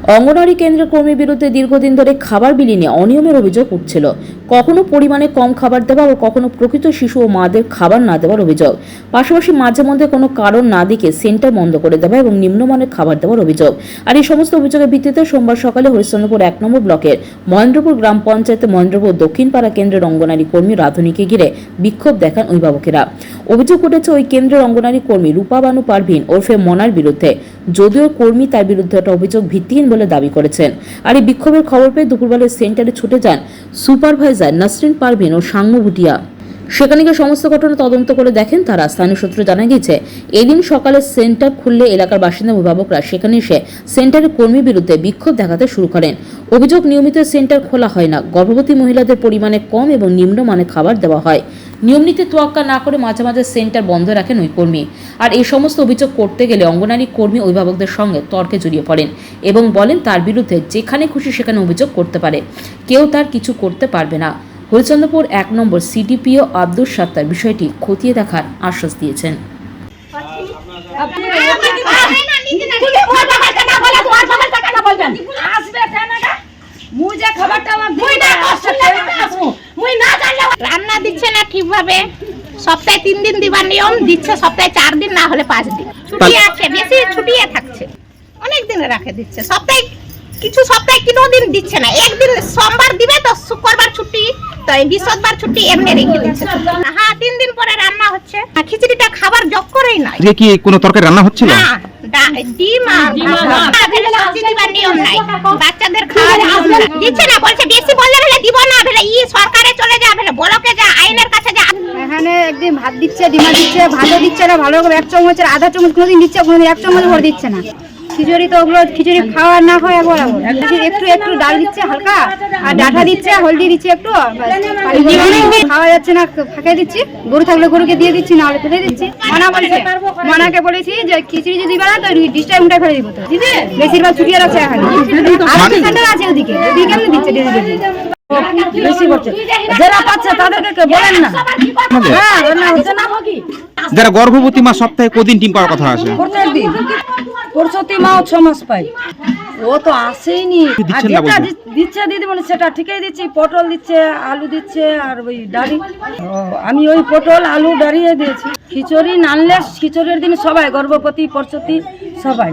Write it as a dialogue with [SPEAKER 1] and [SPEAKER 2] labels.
[SPEAKER 1] অঙ্গনওয়াড়ি কেন্দ্রের কর্মীর বিরুদ্ধে দীর্ঘদিন ধরে খাবার বিলি নিয়ে অনিয়মের অভিযোগ উঠছিল। কখনো পরিমাণে কম খাবার দেওয়া ও কখনো প্রকৃত শিশু ও মাদের খাবার না দেওয়ার অভিযোগ। পাশাপাশি মাঝে মধ্যে কোনো কারণ না দেখিয়ে সেন্টার বন্ধ করে দেওয়া এবং নিম্নমানের খাবার দেওয়ার অভিযোগ। আর এই সমস্ত অভিযোগের ভিত্তিতে সোমবার সকালে হরিশ্চন্দ্রপুর ১ নম্বর ব্লকের মহেন্দ্রপুর গ্রাম পঞ্চায়েতে মহেন্দ্রপুর দক্ষিণপাড়া কেন্দ্রের অঙ্গনওয়াড়ি কর্মী রাধুনীকে ঘিরে বিক্ষোভ দেখান অভিভাবকেরা। অভিযোগ উঠেছে ওই কেন্দ্রের অঙ্গনওয়াড়ি কর্মী রূপা বানু পারভিন ওরফে মনার বিরুদ্ধে। যদিও কর্মী তার বিরুদ্ধে একটা অভিযোগ ভিত্তিহীন বলে দাবি করেছেন। আর এই বিক্ষোভের খবর পেয়ে দুপুরবেলায় সেন্টারে ছুটে যান সুপারভাইজার নাসরিন পারভিন ও সাংমু ভুটিয়া। সেখানে গিয়ে সমস্ত ঘটনা তদন্ত করে দেখেন তারা। স্থানীয় সূত্রে জানা গিয়েছে, এদিন সকালে সেন্টার খুললে এলাকার বাসিন্দা অভিভাবকরা সেখানে এসে সেন্টারের কর্মীর বিরুদ্ধে বিক্ষোভ দেখাতে শুরু করেন। অভিযোগ, নিয়মিত সেন্টার খোলা হয় না, গর্ভবতী মহিলাদের পরিমাণে কম এবং নিম্নমানের খাবার দেওয়া হয়। নিয়ম নীতি তোয়াক্কা না করে মাঝে মাঝে সেন্টার বন্ধ রাখেন ওই কর্মী। আর এই সমস্ত অভিযোগ করতে গেলে অঙ্গনওয়াড়ি কর্মী অভিভাবকদের সঙ্গে তর্কে জড়িয়ে পড়েন এবং বলেন তার বিরুদ্ধে যেখানে খুশি সেখানে অভিযোগ করতে পারে, কেউ তার কিছু করতে পারবে না। হরিশ্চন্দ্রপুর ১ নম্বর সিডিপিও আব্দুল সাত্তার বিষয়টি খতিয়ে দেখার আশ্বাস দিয়েছেন।
[SPEAKER 2] রান্না দিচ্ছে না ঠিকভাবে, সপ্তাহে 3 দিন দিবার নিয়ম দিচ্ছে, সপ্তাহে 4 দিন না হলে 5 দিন ছুটি আছে, বেশি ছুটিয়ে থাকছে, অনেক দিন রাখে দিচ্ছে। সপ্তাহে কোনো দিন দিচ্ছে না, একদিন সোমবার দিবে তো শুক্রবার ছুটি, তো এই বৃহস্পতিবার ছুটি, এমনি রেখে দিচ্ছে। হ্যাঁ, 3 দিন পরে রান্না হচ্ছে। খিচুড়িটা খাবার যোগ করেই নাই।
[SPEAKER 3] যে কি কোনো তরকারি রান্না হচ্ছিল না?
[SPEAKER 2] ডিম সবজি দিবার নিয়ম নাই, বাচ্চাদের খাওয়ার নিয়ম নাই, দিচ্ছে না। বলছে বেশি বললে বলে দিব না, বলে ই সরকারে চলে যা, বলে ব্লকে যা, আইনের কাছে যা।
[SPEAKER 4] এখানে একদিন ভাত দিচ্ছে, ডিমা দিচ্ছে, ভালো দিচ্ছে না, ভালো করে 1 চামচের আধা চামচ কোনোদিন দিচ্ছে, কোনোদিন 1 চামচ ভরে দিচ্ছে না। খিচুড়ি তো ওগুলো খিচুড়ি খাওয়া না হয় বরাবর, একটু ডাল দিচ্ছে হালকা, আর ডাঁটা দিচ্ছে, হলদি দিচ্ছে একটু, খাওয়া যাচ্ছে না, ফাঁকে দিচ্ছি। গরু থাকলে গরুকে দিয়ে দিচ্ছি, না হলে ফেলে দিচ্ছি। মনাকে বলেছি যে খিচুড়ি যদি বানা তো ডিশটা উল্টে ফেলে দিব, তো বেশিরভাগ ছুটিয়ে রাখছে এখানে। আর সেন্টার আছে ওদিকে, ওদিকে কেমন দিচ্ছে ডেলি বেশি করছে। যারা পাচ্ছে তাদেরকে বলেন না। হ্যাঁ, রান্না হচ্ছে না।
[SPEAKER 3] যারা গর্ভবতী মা সপ্তাহে কদিন ডিম পাওয়ার কথা আছে?
[SPEAKER 4] প্রত্যেকদিন। প্রসূতি মাও 6 মাস পায়, ও তো আসেইনি। আর যেটা দিচ্ছে দিদি মানে সেটা ঠিকই দিচ্ছি, পটল দিচ্ছে, আলু দিচ্ছে, আর ওই ডাড়ি। আমি ওই পটল আলু ডাড়িয়ে দিয়েছি। খিচুড়ি নানলে খিচুড়ির দিন সবাই, গর্ভবতী প্রসূতি সবাই।